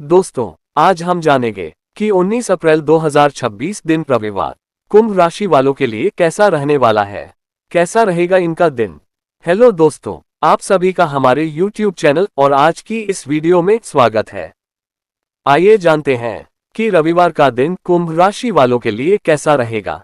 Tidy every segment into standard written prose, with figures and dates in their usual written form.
दोस्तों, आज हम जानेंगे कि 19 अप्रैल 2026 दिन रविवार कुंभ राशि वालों के लिए कैसा रहने वाला है। कैसा रहेगा इनका दिन। हेलो दोस्तों, आप सभी का हमारे YouTube चैनल और आज की इस वीडियो में स्वागत है। आइए जानते हैं कि रविवार का दिन कुंभ राशि वालों के लिए कैसा रहेगा।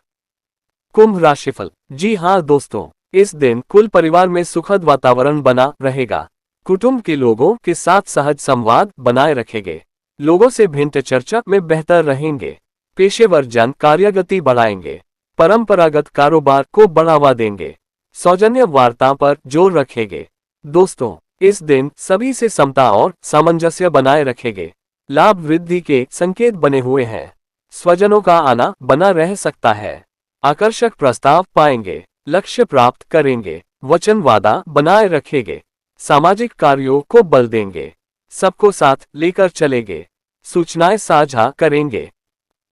कुंभ राशिफल। जी हाँ दोस्तों, इस दिन कुल परिवार में सुखद वातावरण बना रहेगा। कुटुंब के लोगों के साथ सहज संवाद बनाए रखेंगे। लोगों से भिन्न चर्चा में बेहतर रहेंगे। पेशेवर जन कार्यगति बढ़ाएंगे। परंपरागत कारोबार को बढ़ावा देंगे। सौजन्य वार्ता पर जोर रखेंगे। दोस्तों, इस दिन सभी से समता और सामंजस्य बनाए रखेंगे। लाभ वृद्धि के संकेत बने हुए हैं। स्वजनों का आना बना रह सकता है। आकर्षक प्रस्ताव पाएंगे। लक्ष्य प्राप्त करेंगे। वचन वादा बनाए रखेंगे। सामाजिक कार्यों को बल देंगे। सबको साथ लेकर चलेंगे। सूचनाएं साझा करेंगे।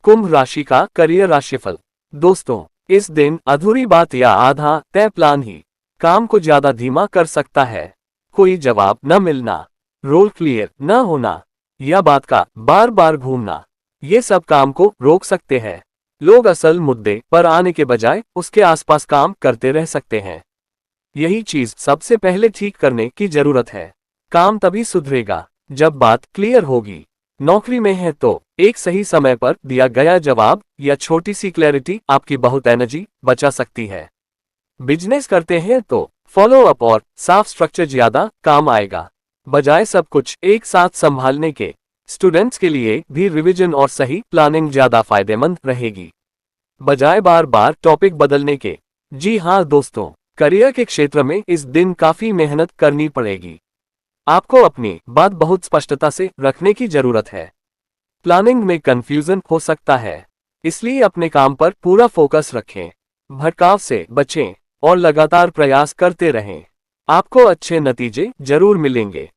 कुंभ राशि का करियर राशिफल। दोस्तों, इस दिन अधूरी बात या आधा तय प्लान ही काम को ज्यादा धीमा कर सकता है। कोई जवाब न मिलना, रोल क्लियर न होना या बात का बार बार घूमना, ये सब काम को रोक सकते हैं। लोग असल मुद्दे पर आने के बजाय उसके आसपास काम करते रह सकते हैं। यही चीज सबसे पहले ठीक करने की जरूरत है। काम तभी सुधरेगा जब बात क्लियर होगी। नौकरी में है तो एक सही समय पर दिया गया जवाब या छोटी सी क्लैरिटी आपकी बहुत एनर्जी बचा सकती है। बिजनेस करते हैं तो फॉलो अप और साफ स्ट्रक्चर ज्यादा काम आएगा, बजाय सब कुछ एक साथ संभालने के। स्टूडेंट्स के लिए भी रिवीजन और सही प्लानिंग ज्यादा फायदेमंद रहेगी, बजाय बार बार टॉपिक बदलने के। जी हाँ दोस्तों, करियर के क्षेत्र में इस दिन काफी मेहनत करनी पड़ेगी। आपको अपनी बात बहुत स्पष्टता से रखने की जरूरत है। प्लानिंग में कंफ्यूजन हो सकता है, इसलिए अपने काम पर पूरा फोकस रखें। भटकाव से बचें और लगातार प्रयास करते रहें। आपको अच्छे नतीजे जरूर मिलेंगे।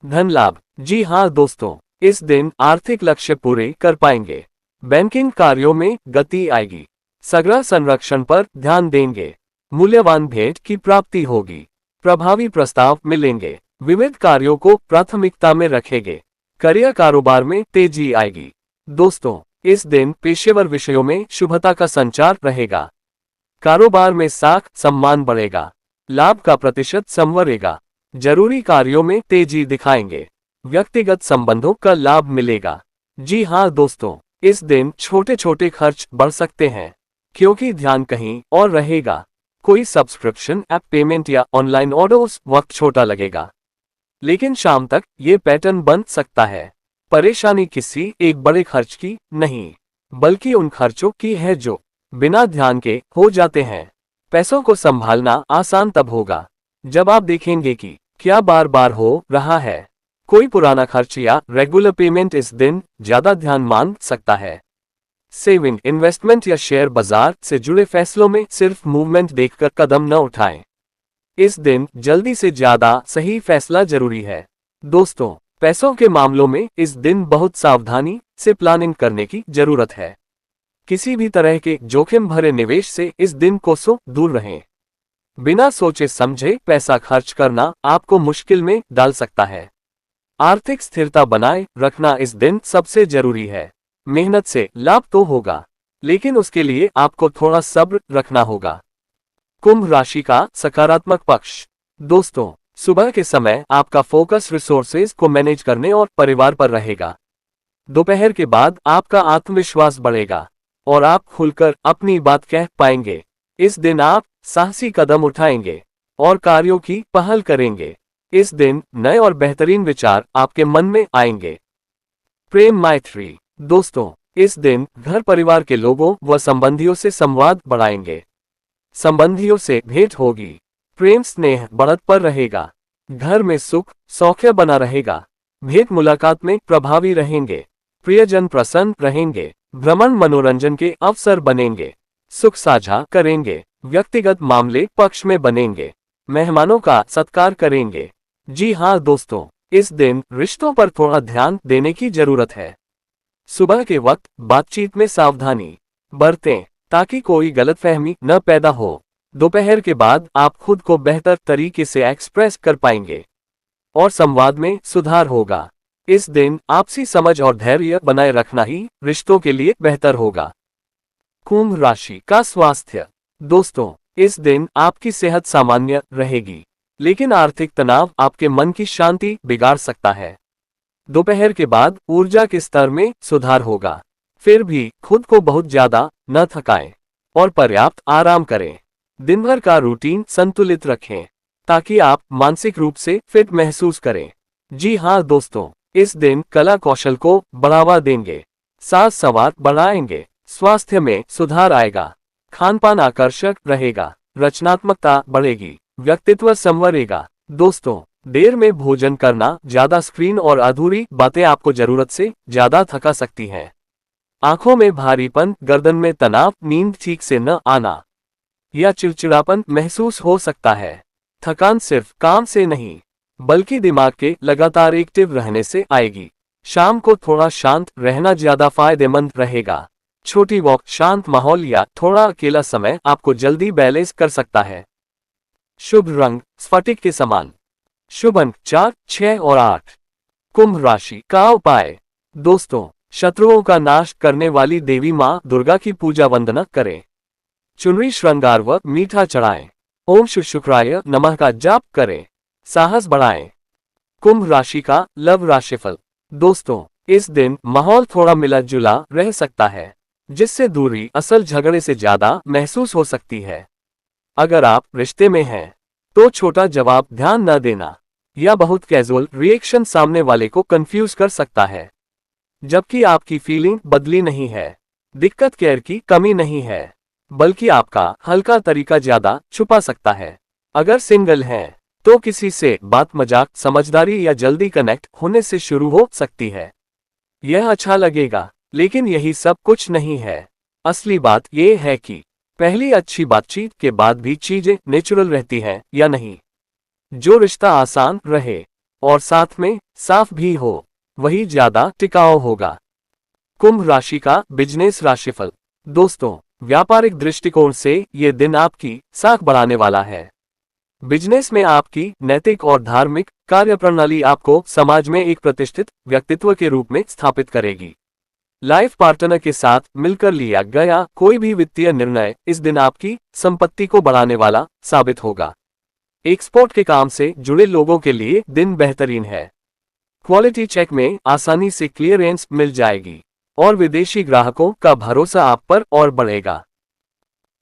धन लाभ। जी हाँ दोस्तों, इस दिन आर्थिक लक्ष्य पूरे कर पाएंगे। बैंकिंग कार्यों में गति आएगी। संग्रह संरक्षण पर ध्यान देंगे। मूल्यवान भेंट की प्राप्ति होगी। प्रभावी प्रस्ताव मिलेंगे। विविध कार्यों को प्राथमिकता में रखेंगे। करियर कारोबार में तेजी आएगी। दोस्तों, इस दिन पेशेवर विषयों में शुभता का संचार रहेगा। कारोबार में साख सम्मान बढ़ेगा। लाभ का प्रतिशत संवरेगा। जरूरी कार्यों में तेजी दिखाएंगे। व्यक्तिगत संबंधों का लाभ मिलेगा। जी हाँ दोस्तों, इस दिन छोटे छोटे खर्च बढ़ सकते हैं, क्योंकि ध्यान कहीं और रहेगा। कोई सब्सक्रिप्शन ऐप पेमेंट या ऑनलाइन ऑर्डर उस वक्त छोटा लगेगा, लेकिन शाम तक ये पैटर्न बन सकता है। परेशानी किसी एक बड़े खर्च की नहीं, बल्कि उन खर्चों की है जो बिना ध्यान के हो जाते हैं। पैसों को संभालना आसान तब होगा जब आप देखेंगे कि क्या बार बार हो रहा है। कोई पुराना खर्च या रेगुलर पेमेंट इस दिन ज्यादा ध्यान मांग सकता है। सेविंग, इन्वेस्टमेंट या शेयर बाजार से जुड़े फैसलों में सिर्फ मूवमेंट देखकर कदम न उठाएं। इस दिन जल्दी से ज्यादा सही फैसला जरूरी है। दोस्तों, पैसों के मामलों में इस दिन बहुत सावधानी से प्लानिंग करने की जरूरत है। किसी भी तरह के जोखिम भरे निवेश से इस दिन कोसों दूर रहें। बिना सोचे समझे पैसा खर्च करना आपको मुश्किल में डाल सकता है। आर्थिक स्थिरता बनाए रखना इस दिन सबसे जरूरी है। मेहनत से लाभ तो होगा, लेकिन उसके लिए आपको थोड़ा सब्र रखना होगा। कुंभ राशि का सकारात्मक पक्ष। दोस्तों, सुबह के समय आपका फोकस रिसोर्सेज को मैनेज करने और परिवार पर रहेगा। दोपहर के बाद आपका आत्मविश्वास बढ़ेगा और आप खुलकर अपनी बात कह पाएंगे। इस दिन आप साहसी कदम उठाएंगे और कार्यों की पहल करेंगे। इस दिन नए और बेहतरीन विचार आपके मन में आएंगे। प्रेम मैत्री। दोस्तों, इस दिन घर परिवार के लोगों व संबंधियों से संवाद बढ़ाएंगे। संबंधियों से भेंट होगी। प्रेम स्नेह बढ़त पर रहेगा। घर में सुख सौख्य बना रहेगा। भेंट मुलाकात में प्रभावी रहेंगे। प्रियजन प्रसन्न रहेंगे। भ्रमण मनोरंजन के अवसर बनेंगे। सुख साझा करेंगे। व्यक्तिगत मामले पक्ष में बनेंगे। मेहमानों का सत्कार करेंगे। जी हाँ दोस्तों, इस दिन रिश्तों पर थोड़ा ध्यान देने की जरूरत है। सुबह के वक्त बातचीत में सावधानी बरतें ताकि कोई गलतफहमी न पैदा हो। दोपहर के बाद आप खुद को बेहतर तरीके से एक्सप्रेस कर पाएंगे और संवाद में सुधार होगा। इस दिन आपसी समझ और धैर्य बनाए रखना ही रिश्तों के लिए बेहतर होगा। कुंभ राशि का स्वास्थ्य। दोस्तों, इस दिन आपकी सेहत सामान्य रहेगी, लेकिन आर्थिक तनाव आपके मन की शांति बिगाड़ सकता है। दोपहर के बाद ऊर्जा के स्तर में सुधार होगा। फिर भी खुद को बहुत ज्यादा न थकाएं और पर्याप्त आराम करें। दिन भर का रूटीन संतुलित रखें ताकि आप मानसिक रूप से फिट महसूस करें। जी हाँ दोस्तों, इस दिन कला कौशल को बढ़ावा देंगे, साज सवार बढ़ाएंगे, स्वास्थ्य में सुधार आएगा, खान पान आकर्षक रहेगा, रचनात्मकता बढ़ेगी, व्यक्तित्व संवरेगा। दोस्तों, देर में भोजन करना, ज्यादा स्क्रीन और अधूरी बातें आपको जरूरत से ज्यादा थका सकती हैं। आंखों में भारीपन, गर्दन में तनाव, नींद ठीक से न आना या चिड़चिड़ापन महसूस हो सकता है। थकान सिर्फ काम से नहीं, बल्कि दिमाग के लगातार एक्टिव रहने से आएगी। शाम को थोड़ा शांत रहना ज्यादा फायदेमंद रहेगा। छोटी वॉक, शांत माहौल या थोड़ा अकेला समय आपको जल्दी बैलेंस कर सकता है। शुभ रंग स्फटिक के समान। शुभ अंक 4, 6 और 8। कुंभ राशि का उपाय। दोस्तों, शत्रुओं का नाश करने वाली देवी मां दुर्गा की पूजा वंदना करें। चुनरी, श्रृंगार व मीठा चढ़ाएं। ओम शुक्राय नमः का जाप करें। साहस बढ़ाएं। कुंभ राशि का लव राशिफल। दोस्तों, इस दिन माहौल थोड़ा मिला जुला रह सकता है, जिससे दूरी असल झगड़े से ज्यादा महसूस हो सकती है। अगर आप रिश्ते में हैं, तो छोटा जवाब ध्यान न देना या बहुत कैजुअल रिएक्शन सामने वाले को कंफ्यूज कर सकता है। जबकि आपकी फीलिंग बदली नहीं है। दिक्कत केयर की कमी नहीं है, बल्कि आपका हल्का तरीका ज्यादा छुपा सकता है। अगर सिंगल हैं, तो किसी से बात मजाक, समझदारी या जल्दी कनेक्ट होने से शुरू हो सकती है। यह अच्छा लगेगा, लेकिन यही सब कुछ नहीं है। असली बात यह है कि पहली अच्छी बातचीत के बाद भी चीजें नेचुरल रहती हैं या नहीं। जो रिश्ता आसान रहे और साथ में साफ भी हो, वही ज्यादा टिकाऊ होगा। कुंभ राशि का बिजनेस राशिफल। दोस्तों, व्यापारिक दृष्टिकोण से ये दिन आपकी साख बढ़ाने वाला है। बिजनेस में आपकी नैतिक और धार्मिक कार्यप्रणाली आपको समाज में एक प्रतिष्ठित व्यक्तित्व के रूप में स्थापित करेगी। लाइफ पार्टनर के साथ मिलकर लिया गया कोई भी वित्तीय निर्णय इस दिन आपकी संपत्ति को बढ़ाने वाला साबित होगा। एक्सपोर्ट के काम से जुड़े लोगों के लिए दिन बेहतरीन है। क्वालिटी चेक में आसानी से क्लियरेंस मिल जाएगी और विदेशी ग्राहकों का भरोसा आप पर और बढ़ेगा।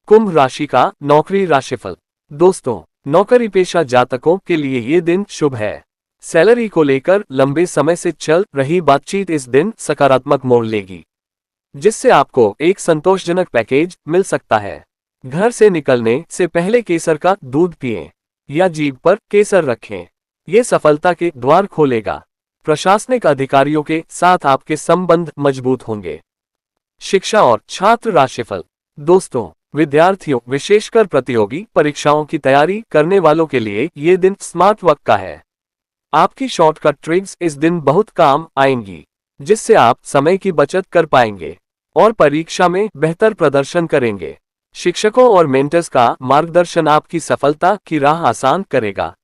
कुंभ राशि का नौकरी राशिफल। दोस्तों, नौकरी पेशा जातकों के लिए ये दिन शुभ है। सैलरी को लेकर लंबे समय से चल रही बातचीत इस दिन सकारात्मक मोड़ लेगी, जिससे आपको एक संतोषजनक पैकेज मिल सकता है। घर से निकलने से पहले केसर का दूध पिएं या जीभ पर केसर रखें, ये सफलता के द्वार खोलेगा। प्रशासनिक अधिकारियों के साथ आपके संबंध मजबूत होंगे। शिक्षा और छात्र राशिफल। दोस्तों, विद्यार्थियों, विशेषकर प्रतियोगी परीक्षाओं की तैयारी करने वालों के लिए ये दिन स्मार्ट वर्क का है। आपकी शॉर्टकट ट्रिक्स इस दिन बहुत काम आएंगी, जिससे आप समय की बचत कर पाएंगे और परीक्षा में बेहतर प्रदर्शन करेंगे। शिक्षकों और मेंटर्स का मार्गदर्शन आपकी सफलता की राह आसान करेगा।